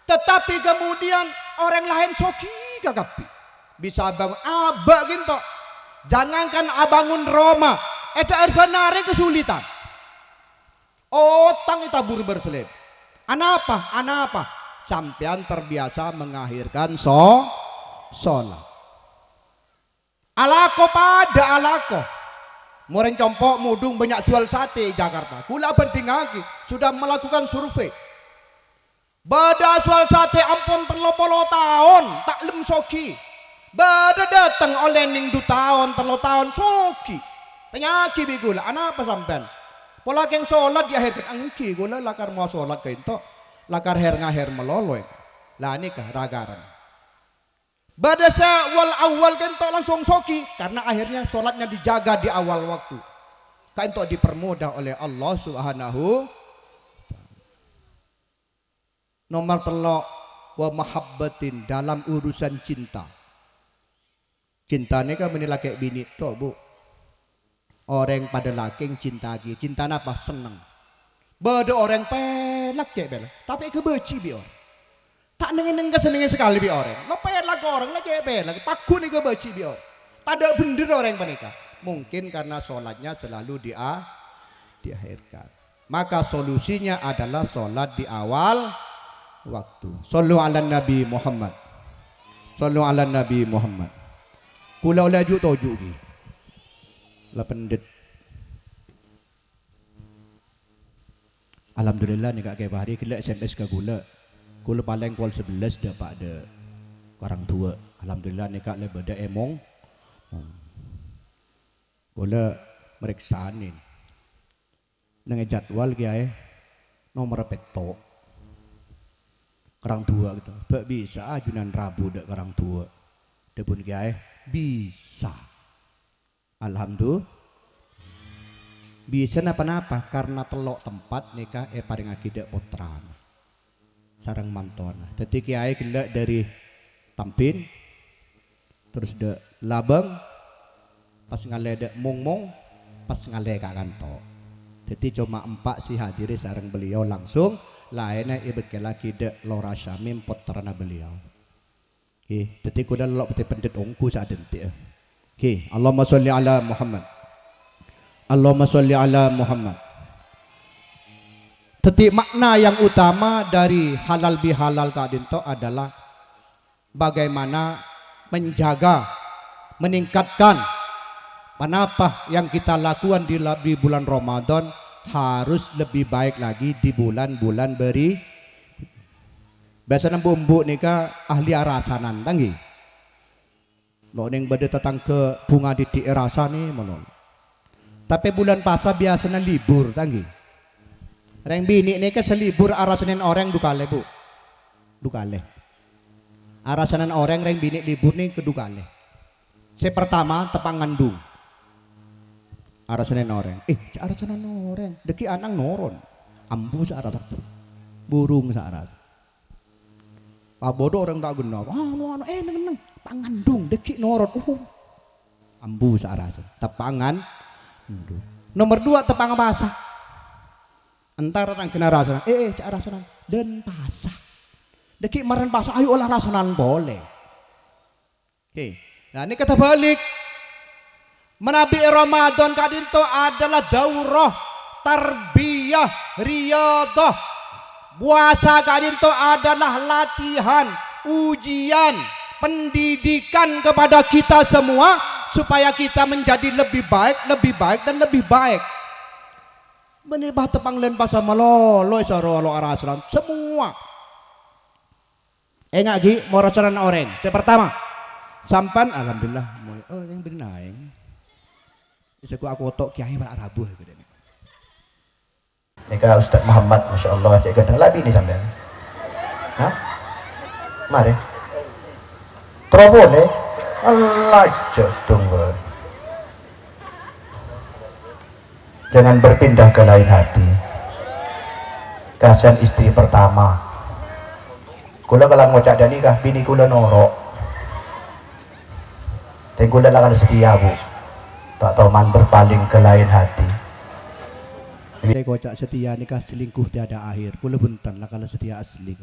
Tetapi kemudian orang lain soki kagapi. Bisa bangun abak gitu. Jangankan abangun Roma, ada erbanare kesulitan. Otang itabur berselip. Anapa? Sampean terbiasa mengakhirkan sholat. Alako pada alako. Moreng compok mudung banyak jual sate Jakarta. Kula penting lagi sudah melakukan survei. Bada jual sate ampun 30 tahun tak lem soki. Bada datang oleh ning 2 tahun 3 tahun soki. Tanyaki bigula anapa sampean? Pola keng sholat diakhirkan angki gula lakar mau sholat kain to. Lakar her ngaher meloloy. Lah nikah ragaran. Badasa wal awal kentok langsung soki karena akhirnya sholatnya dijaga di awal waktu. Kentok dipermudah oleh Allah Subhanahu. Nomor 3 wa mahabbatin dalam urusan cinta. Cinta ini kan menilai kayak bini toh bu. Orang pada laki cinta lagi. Cinta apa? Senang. Bada orang pelak kayak bela. Tapi kebeci bi orang. Tak nengin kesenengin sekali bi orang. Lo pelak orang lagi pelak. Paku nih kebeci bi orang. Tada bener orang panika. Mungkin karena sholatnya selalu diakhirkan. Maka solusinya adalah sholat di awal waktu. Sallu ala Nabi Muhammad. Sallu ala Nabi Muhammad. Kula laju toju gi. La pendet. Alhamdulillah nih kak hari kila SMS ke gula. Gula paling kual 11 dapat ada orang tua. Alhamdulillah nih kak lebih ada emong. Gula meriksanin. Nang jadwal kiai nomor peto. Orang tua gitu. Bak bisa ajunan Rabu dak orang tua. Depun kiai bisa. Alhamdulillah. Bisa napa-napa karena telok tempat nikah paring akidah putrana. sarang mantona. Dadi kiai gelek dari Tampin terus de Labeng pas ngale de Mungmung pas ngale Kak Kanto. Jadi cuma 4 si hadiri sareng beliau langsung, lainnya ibeke lagi de Lora Syamim putrana beliau. Oke, jadi kuda lelok peti pendet ongku saat denti. Oke, Allahumma sholli ala Muhammad. Allahumma sholli ala Muhammad. Jadi makna yang utama dari halal bihalal kadinto adalah bagaimana menjaga, meningkatkan apa yang kita lakukan di bulan Ramadan harus lebih baik lagi di bulan-bulan beri. Biasanya bumbu nika ahli arasanan tanggi. Lo neng bade tetang ke bunga di rasa nih monon. Tapi bulan puasa biasanya libur tanggi. Reng bini nika selibur arasanin orang dukale bu, dukale. Arasanan orang reng bini libur nih kedukale. Pertama tepang ngandung. Arasanan orang, arasanan orang, deki anang noron, ambu searah burung searah. Pabodo orang tak guna, neng pangandung, deki noron, ambu searah, tepangan. Nomor 2 tepang basah, antara tang kena rasanan, arasanan dan basah, deki maran basah, ayo olah rasanan boleh. Oke, nah ini kata balik. Menabi Ramadan kadinto adalah daurah tarbiyah riyadah. Puasa kadinto adalah latihan, ujian, pendidikan kepada kita semua supaya kita menjadi lebih baik dan lebih baik. Menibah tepang len pasal malolo isaro arasalan semua. Enggak gi mau rasalan orang. Saya pertama sampan alhamdulillah yang benaing. Bisa aku otok kiai bar Arabu gitu nih. Nika Ustaz Muhammad Masya Allah cek gadang labi nih sampean. Hah? Mari. Terobole. Allah tunggu. Jangan berpindah ke lain hati. Kasihan istri pertama. Kula kalau ngocak dan nikah bini kula norok. Dan kula lakal setia bu. Tak tahu man berpaling ke lain hati. Ini kocak setia nikah selingkuh tiada akhir. Kula buntan lah kalau setia asli.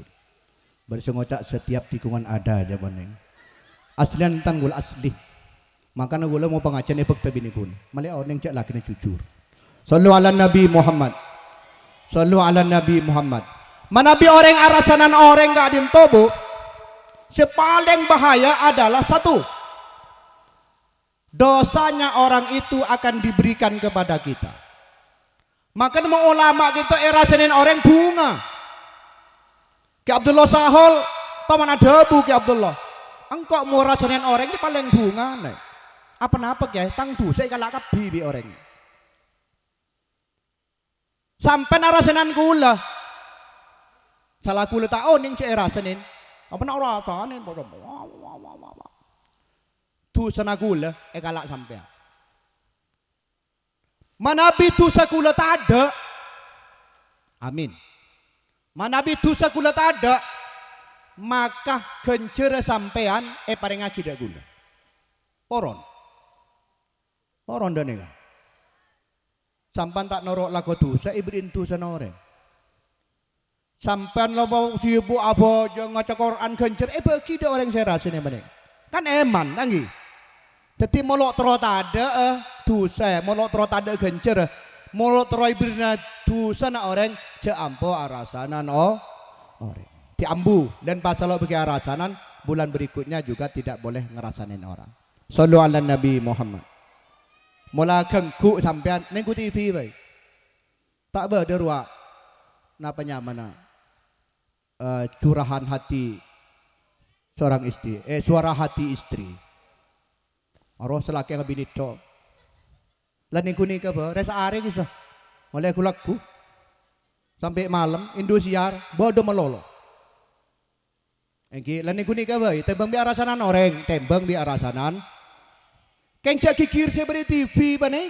Bersengocak setiap tikungan ada aja boneng. Aslian tanggul asli. Makanya gula mau pengajian efek tabini pun. Malah orang cak laki jujur. Sallu ala Nabi Muhammad. Sallu ala Nabi Muhammad. Manabi orang arasanan orang gak dintobo. Sepaling bahaya adalah satu. Dosanya orang itu akan diberikan kepada kita. Maka mau ulama kita erasanin orang bunga. Ki Abdullah Sahol, taman adabu Ki Abdullah. Engkau mau rasanin orang ini paling bunga nih. Apa ya? Tang tu saya kalak bibi orang. Sampai narasanan gula. Salah gula tak oning cek rasanin. Apa nak rasanin? Tu sanagula kalak sampai. Manabi tu sakula tak ada. Amin. Manabi tu sakula tak ada. Maka kencera sampean paring akidah gula. Poron dan ega. Sampan tak norok laku tu saya ibrin tu sanore. Sampan lo mau sibuk apa jangan ngaca Quran kencer bagi dia orang saya rasanya mana. Kan eman tanggi. Jadi molok terot ada dosa, molok terot ada gencer, molok teroi berna dosa na orang ceampo arasanan orang. Diambu dan pasal lo bagi arasanan bulan berikutnya juga tidak boleh ngerasanin orang. Sallu ala Nabi Muhammad. Mula kengku sampean nengku TV baik. Tak berderwa napanya mana curahan hati seorang istri, suara hati istri. Aroh selaki yang binit to. Lain ku nikah ba, resa are kisah. Mulai aku laku sampai malam Indosiar bodoh melolo. Engki lain ku nikah ba, tembang bi arasanan orang, tembang bi arasanan. Kencak kikir saya beri TV ba nih.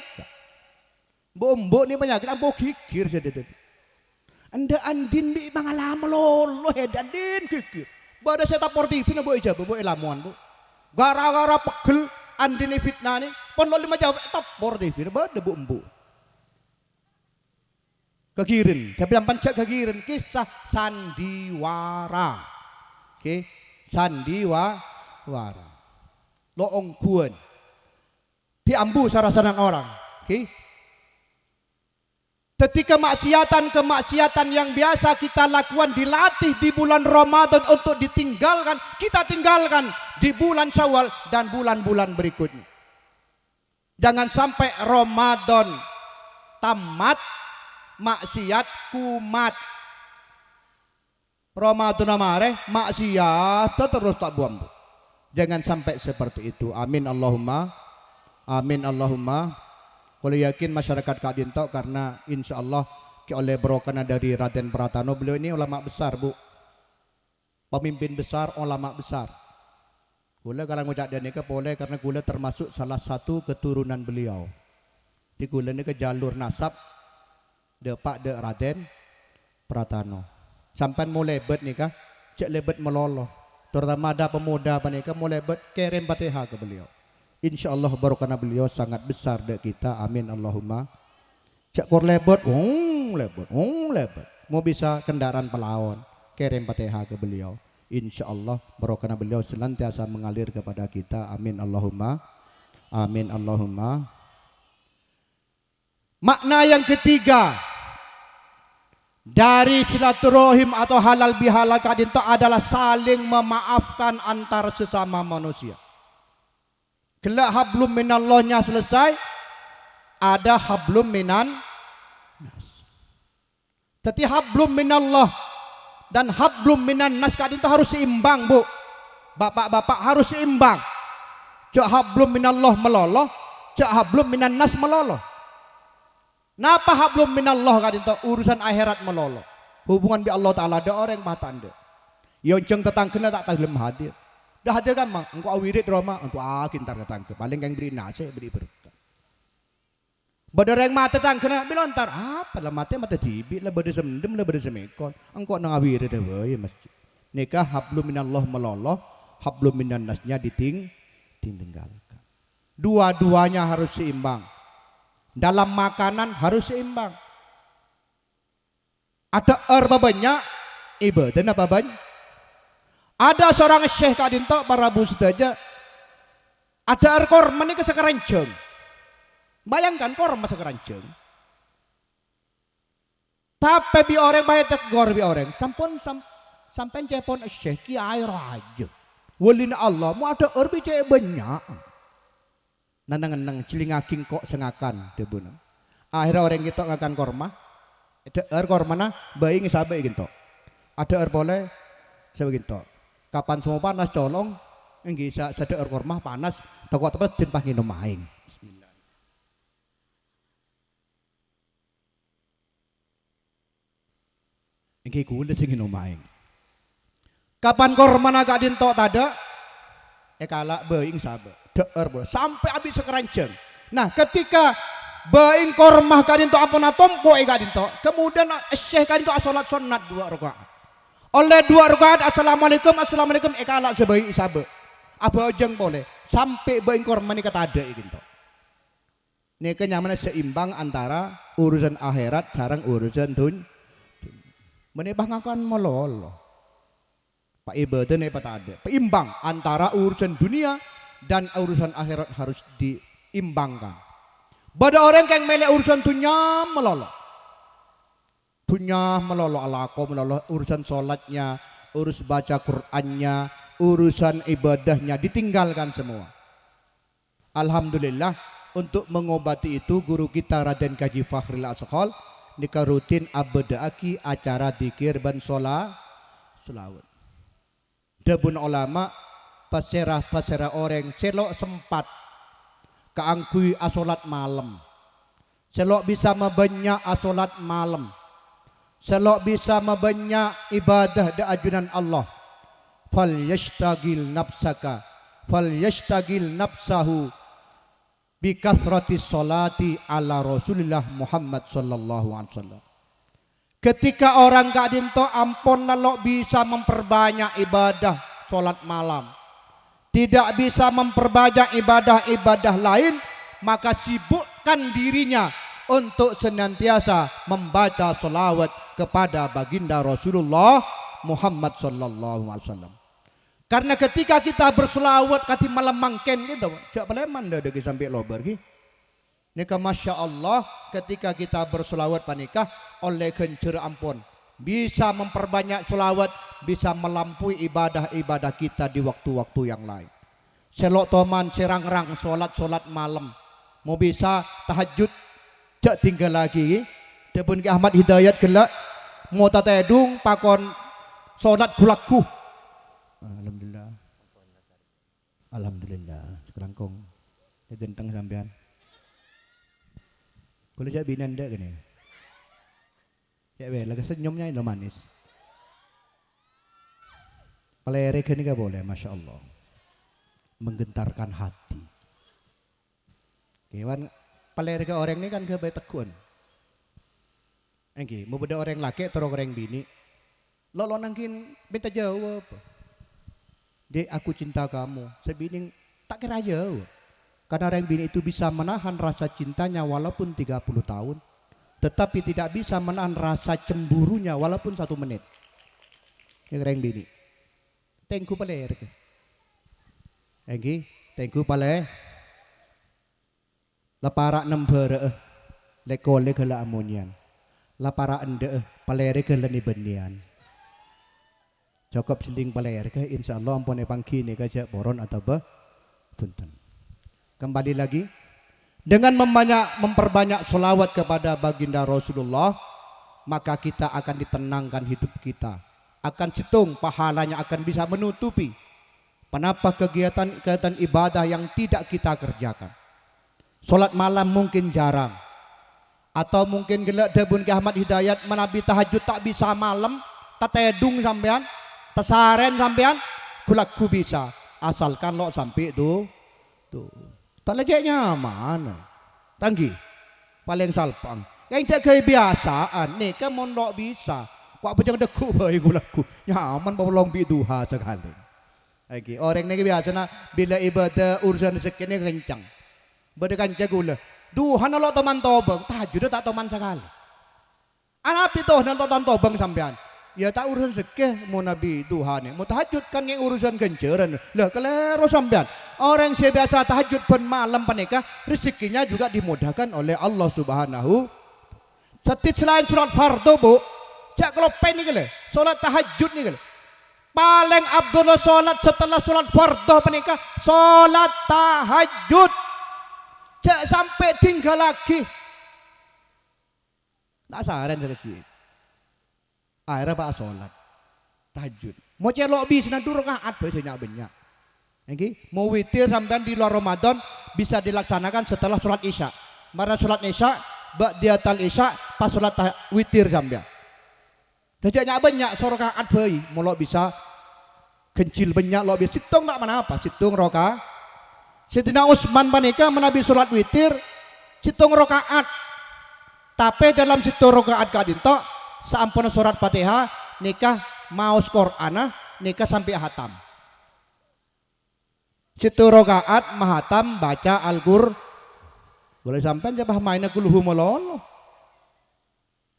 Bombo ni penyakit ambo kikir saya. Anda andin bi mangalam lolo hedan din kikir. Bada saya tapor TV na bu ijab bu ilamuan bu. Gara-gara pegel andin fitnah ni pon lo lima jawab tapor TV na bada bu embu. Kegirin, tapi yang pancak kegirin kisah sandiwara. Oke, sandiwara. Loong kuan. Diambu sarasanan orang. Oke. Ketika kemaksiatan yang biasa kita lakukan dilatih di bulan Ramadan untuk ditinggalkan, kita tinggalkan di bulan Syawal dan bulan-bulan berikutnya. Jangan sampai Ramadan tamat maksiat kumat. Ramadan amare maksiat terus tak buang. Jangan sampai seperti itu. Amin Allahumma. Amin Allahumma. Kalau yakin masyarakat Kak Dinto karena insya Allah oleh berokana dari Raden Pratano, beliau ini ulama besar bu, pemimpin besar, ulama besar. Gula kalau ngucap dia nikah boleh karena gula termasuk salah satu keturunan beliau. Di gula ini ke jalur nasab de Pak de Raden Pratano. Sampai mau lebet nikah, cek lebet meloloh. Terutama ada pemuda nikah mau lebet kirim Fatihah ke beliau. Insya Allah barokah beliau sangat besar dek kita. Amin Allahumma. Cek kor lebet, lebet. Mau bisa kendaraan pelawan, kirim Fatihah ke beliau. Insya Allah barokah beliau senantiasa mengalir kepada kita. Amin Allahumma. Amin Allahumma. Makna yang ketiga dari silaturahim atau halal bihalal Kak Dinto adalah saling memaafkan antar sesama manusia. Kelak hablum minallahnya selesai, ada hablum minan nas. Jadi hablum minallah dan hablum minan nas Kak Dinto harus seimbang bu. Bapak-bapak harus seimbang. Cak hablum minallah meloloh, cak hablum minan nas meloloh. Napa hablum minallah Kak Dinto? Urusan akhirat meloloh. Hubungan bi Allah Ta'ala ada orang mata anda. Yonceng tetangkena tak taglim hadir. Dah hadir kan mang, engkau awirit Roma, untuk kintar tetangke. Paling yang beri nasi, beri berkah. Badar yang mata tetangkena bilontar, apa lah mata tibi lah badar semendem lah badar semekon. Engkau nang awirit dewa ya masjid. Nikah hablum minallah meloloh, hablum minan nasnya ditinggalkan. Dua-duanya harus seimbang. Dalam makanan harus seimbang. Ada herba banyak, ibadah apa banyak. Ada seorang syekh Kak Dinto para bu sedaja. Ada korma ini kesekeranjeng. Bayangkan korma sekeranjeng. Tapi bi orang bayar tegor bi orang. Sampai cepon syekh ki air aja. Walina Allah mau ada herbi cek banyak. Nanang cilingaking kok sengakan debuna. Akhirnya orang kita ngakan korma. Ada korma na bayi ngisabe gitu. Ada boleh sebegitu. Kapan semua panas colong, enggak bisa sedek korma panas, toko tempat din pas nginum aing. Bismillah. Enggak kulit sing nginum aing. Kapan korma na Kak Dinto tada, kala being sabe, deer boleh sampai habis sekeranjeng. Nah ketika being korma Kak Dinto ampun atompo Kak Dinto, kemudian syekh Kak Dinto salat sunat 2 rakaat. Oleh 2 rakaat assalamualaikum ekala sebaik isabe. Apa ojeng boleh sampai beingkor mani kata ada gitu. Ini kenyamanan seimbang antara urusan akhirat sarang urusan dunia. Menebah ngakan melolo. Pak ibadah nih pak ada. Peimbang antara urusan dunia dan urusan akhirat harus diimbangkan. Bada orang yang melek urusan dunia melolo. Dunia melolo alako melolo urusan sholatnya, urus baca Qur'annya, urusan ibadahnya ditinggalkan semua. Alhamdulillah untuk mengobati itu guru kita Raden Kaji Fakhril Askhal nikah rutin abadaaki acara dikir ban solawat. Debun ulama pasera orang selok sempat keangkui asolat malam. Selok bisa membanyak asolat malam. Selok bisa membanyak ibadah di ajunan Allah. Fal yashtagil nafsahu bi kathrati salati ala Rasulillah Muhammad sallallahu alaihi wasallam. Ketika orang Kak Dinto ampun lalu bisa memperbanyak ibadah sholat malam, tidak bisa memperbanyak ibadah-ibadah lain, maka sibukkan dirinya untuk senantiasa membaca selawat kepada baginda Rasulullah Muhammad sallallahu alaihi wasallam. Karena ketika kita berselawat kati malam mangken gitu, cak paleman dah degi sampai lobar ki. Nika masya Allah ketika kita berselawat panikah oleh kencer ampun bisa memperbanyak selawat, bisa melampaui ibadah-ibadah kita di waktu-waktu yang lain. Selok toman serang-rang solat malam, mau bisa tahajud jak tinggal lagi. Tepun ke Ahmad Hidayat gelak mau tatedung pakon solat kulakku. Alhamdulillah. Alhamdulillah. Sekarang kong genteng sampean. Kalau jak binan dak gini. Ya lagi senyumnya itu manis. Pelerek ini gak boleh, masya Allah. Menggentarkan hati. Kewan pelerek orang ini kan kebaik tekun. Engki, mau beda orang laki atau orang bini. Lo nangkin minta jawab. Dek aku cinta kamu. Sebini tak kira jauh. Karena orang bini itu bisa menahan rasa cintanya walaupun 30 tahun. Tetapi tidak bisa menahan rasa cemburunya walaupun 1 menit. Ini orang bini. Tengku paler. Engki, tengku paler. Lapara nembere lekole kala amonian. Lapara ende paler kala ni benian. Cukup seling paler ke insyaallah ampun pangki ni kaja boron atau bah punten. Kembali lagi dengan memperbanyak selawat kepada baginda Rasulullah, maka kita akan ditenangkan hidup kita, akan cetung pahalanya akan bisa menutupi kenapa kegiatan ibadah yang tidak kita kerjakan. Solat malam mungkin jarang, atau mungkin gelak debun ke Ahmad Hidayat menabi tahajud tak bisa malam, tatedung sampean, tesaren sampean, kulakku bisa, asalkan lo sampai tuh. Tak lejeknya mana? Tanggi, paling salpang. Yang tak kebiasaan nih, kan mondok bisa. Kok bejang deku bayi gulaku, nyaman bawa long biduha sekali. Lagi orang ni biasa na bila ibadah urusan sekini kencang. Berdekan jagula, duha nalok teman tobang, tahajud tak teman sekali. Anak itu nalok teman tobang sampean. Ya tak urusan sekeh mau nabi Tuhan mau tahajud kan yang urusan kenceran lah kelero sampean orang yang biasa tahajud pen malam panika rezekinya juga dimudahkan oleh Allah Subhanahu. Selain surat fardu bu cak kalau pen nih solat tahajud nih paling Abdullah solat setelah solat fardu panika solat tahajud cak sampai tinggal lagi tak saran selesai. Akhirnya pak sholat tahajud mau celok bis nanti rakaat banyak banyak. Mau witir sampai di luar Ramadan bisa dilaksanakan setelah sholat isya. Mara sholat isya ba'diyatal isya pas sholat witir sampai. Banyak banyak rakaat bayi mau lo bisa kencil banyak lo bisa situng tak mana apa situng roka. Sayyidina Utsman panika menabi sholat witir situng rakaat. Tapi dalam situng rakaat kadinto sampun surat Fatihah nikah maus Qur'ana nikah sampai hatam. Situ rakaat mahatam baca Al-Qur. Boleh sampai jabah mainnya kulhu mololo.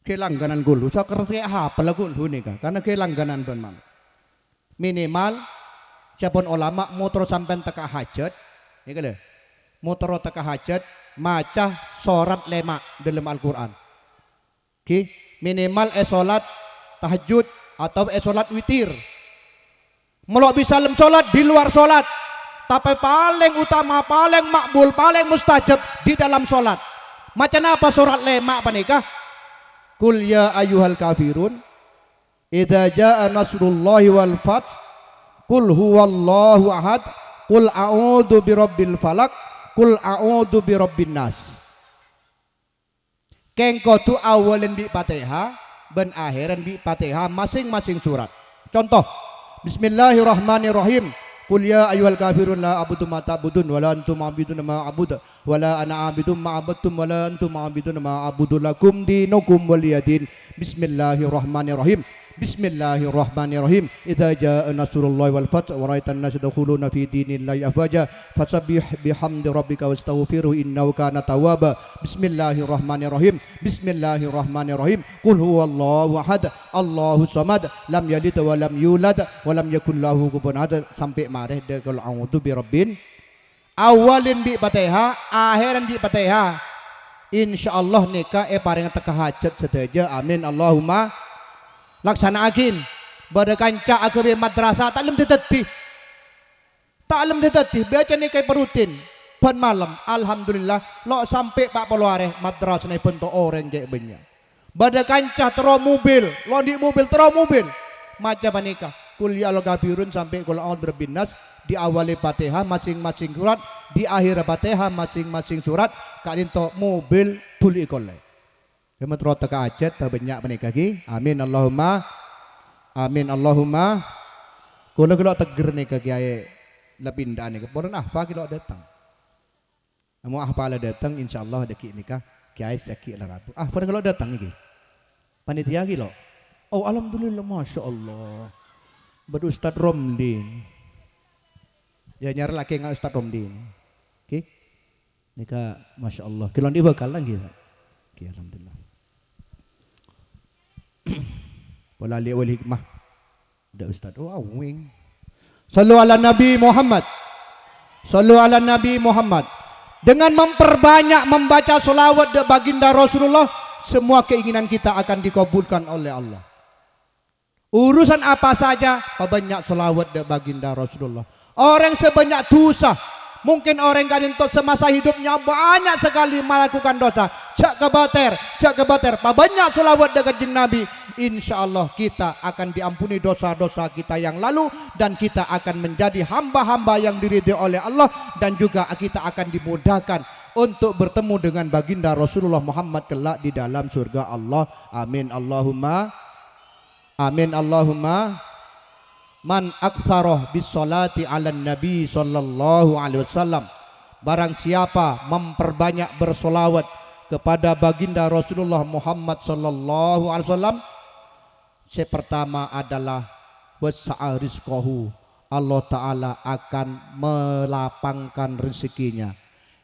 Kelangganan kulhu sakerti hafal kulhu nikah karena kelangganan ban mam. Minimal siapun ulama motor sampai teka hajat ya kale. Motor teka hajat maca surat 5 dalam Al-Qur'an. Oke, minimal solat tahajud atau solat witir. Melok bisa lem solat di luar solat, tapi paling utama, paling makbul, paling mustajab di dalam solat. Macam apa surat 5 panikah? Qul ya ayyuhal kafirun, idza jaa nasrullahi wal fath, qul huwallahu ahad, qul a'udzu birabbil falaq, qul a'udzu birabbin nas. Kengko tu awalan bi Fatihah dan akhiran bi Fatihah masing-masing surat. Contoh, Bismillahirrahmanirrahim. Qul ya ayyuhal kafirun la a'budu ma ta'budun wa la antum a'budun ma a'budu wa la ana a'budu ma a'budtum wa la antum a'budun ma a'budu lakum dinukum waliyadin. Bismillahirrahmanirrahim. Bismillahirrahmanirrahim. Idza jaa nasrullahi wal fath wa ra'aitan nas yadkhuluna fi dinillahi afwaja fasabbih bihamdi rabbika wastaghfirhu innahu kana tawwaba. Bismillahirrahmanirrahim. Bismillahirrahmanirrahim. Qul huwallahu ahad, Allahus samad, lam yalid wa lam yulad wa lam yakul lahu kufuwan ahad sampai mareh de qul a'udzu birabbin. Awalin bi Fatihah, akhiran bi Fatihah. Insyaallah nikah paring teka hajat sedaja. Amin Allahumma. Laksanaakin pada kanca aku be madrasah taklem ditetih baca ni kay perutin ban malam alhamdulillah lo sampai pak poluare madrasah ni bentuk orang kayak benya pada kanca tero mobil lo di mobil tero mobil macam panika kuliah lo gabirun sampai kul a'udzu birabbin nas di awali Fatihah masing-masing surat di akhir Fatihah masing-masing surat kadinto mobil tuli kolai. Kemet rota ka acet banyak menikah ki. Amin Allahumma. Amin Allahumma. Kula teger nih ke kiai lapindah nih. Poron ahfa kilo datang. Mau ahfa la datang insyaallah ada ki nikah kiai seki la rabu. Ah poron kalau datang iki. Panitia ki lo. Oh alhamdulillah masyaallah. Ber Ustaz Romdin. Ya nyar laki nggak Ustaz Romdin. Ki. Nikah masyaallah. Kilo di bakal lagi. Ki alhamdulillah. Wala li wal hikmah. Da Ustaz. Oh awing. Sallu ala Nabi Muhammad. Sallu ala Nabi Muhammad. Dengan memperbanyak membaca selawat de baginda Rasulullah, semua keinginan kita akan dikabulkan oleh Allah. Urusan apa saja, banyak selawat de baginda Rasulullah. Orang sebanyak dosa, mungkin orang kadinto semasa hidupnya banyak sekali melakukan dosa. Cak kebater, banyak selawat dekat kanjeng Nabi. Insyaallah kita akan diampuni dosa-dosa kita yang lalu dan kita akan menjadi hamba-hamba yang diridhai oleh Allah dan juga kita akan dimudahkan untuk bertemu dengan baginda Rasulullah Muhammad kelak di dalam surga Allah. Amin Allahumma. Amin Allahumma. Man aktsara bis salati 'alan nabi sallallahu alaihi wasallam. Barang siapa memperbanyak bersolawat kepada baginda Rasulullah Muhammad sallallahu alaihi wasallam, pertama adalah wasa'a rizqahu, Allah taala akan melapangkan rezekinya.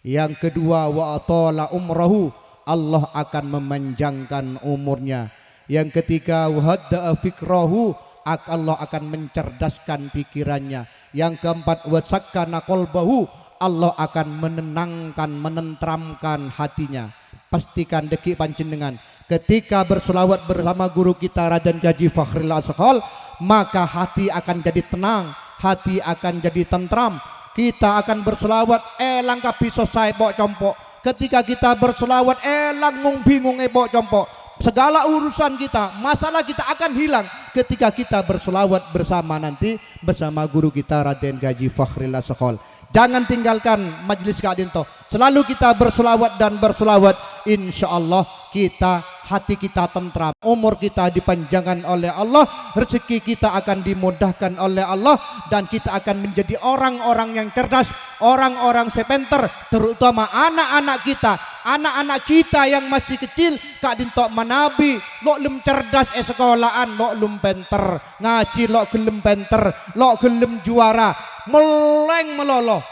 Yang kedua wa atala umrahu, Allah akan memanjangkan umurnya. Yang ketiga wa hadda'a fikrahu, Allah akan mencerdaskan pikirannya. Yang keempat wa sakkana qalbahu, Allah akan menenangkan, menentramkan hatinya. Pastikan deki panjenengan ketika bersolawat bersama guru kita Raden Gaji Fakhril Asghal, maka hati akan jadi tenang, hati akan jadi tentram. Kita akan bersolawat elang bisa saya bok compok. Ketika kita bersolawat elang ngung bingung bok compok. Segala urusan kita, masalah kita akan hilang ketika kita bersolawat bersama nanti bersama guru kita Raden Gaji Fakhril Asghal. Jangan tinggalkan majelis kadinto. Selalu kita bersolawat dan bersolawat. Insyaallah kita hati kita tentram, umur kita dipanjangkan oleh Allah, rezeki kita akan dimudahkan oleh Allah, dan kita akan menjadi orang-orang yang cerdas, orang-orang sepenter, terutama anak-anak kita yang masih kecil. Kak dinto manabi lo lem cerdas sekolahan, lo lem penter ngaji, lo gelem penter, lo gelem juara, meleng melolo,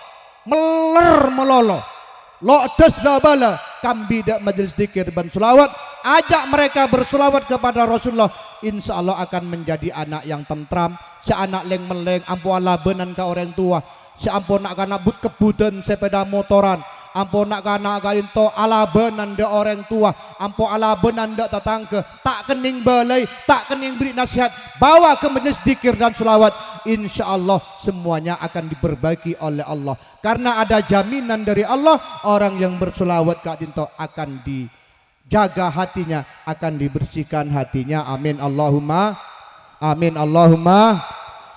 meler melolo, lo des labala kambi dak majelis zikir dan selawat. Ajak mereka berselawat kepada Rasulullah, insya Allah akan menjadi anak yang tentram. Si anak leng meleng ampu ala benan ke orang tua, si ampun nak kana but kebudan sepeda motoran, ampun nak kana kalinto ala benan de orang tua, ampu ala benan de tetangga, tak kening balai, tak kening beri nasihat, bawa ke majelis zikir dan selawat. Insya Allah semuanya akan diperbaiki oleh Allah, karena ada jaminan dari Allah, orang yang berselawat Kak Dinto akan dijaga hatinya, akan dibersihkan hatinya. Amin Allahumma, amin Allahumma.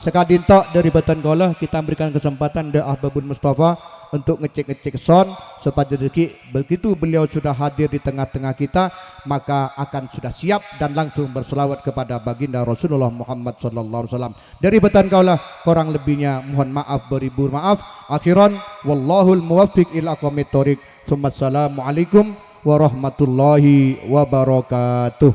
Sekadinto dari Batan Gola kita berikan kesempatan doa Babun Mustafa untuk ngecek-ngecek sound supaya begitu beliau sudah hadir di tengah-tengah kita maka akan sudah siap dan langsung berselawat kepada baginda Rasulullah Muhammad sallallahu alaihi wasallam. Dari betan kaulah kurang lebihnya mohon maaf beribu maaf. Akhiran wallahul muwaffiq ila aqwamit thoriq. Assalamualaikum warahmatullahi wabarakatuh.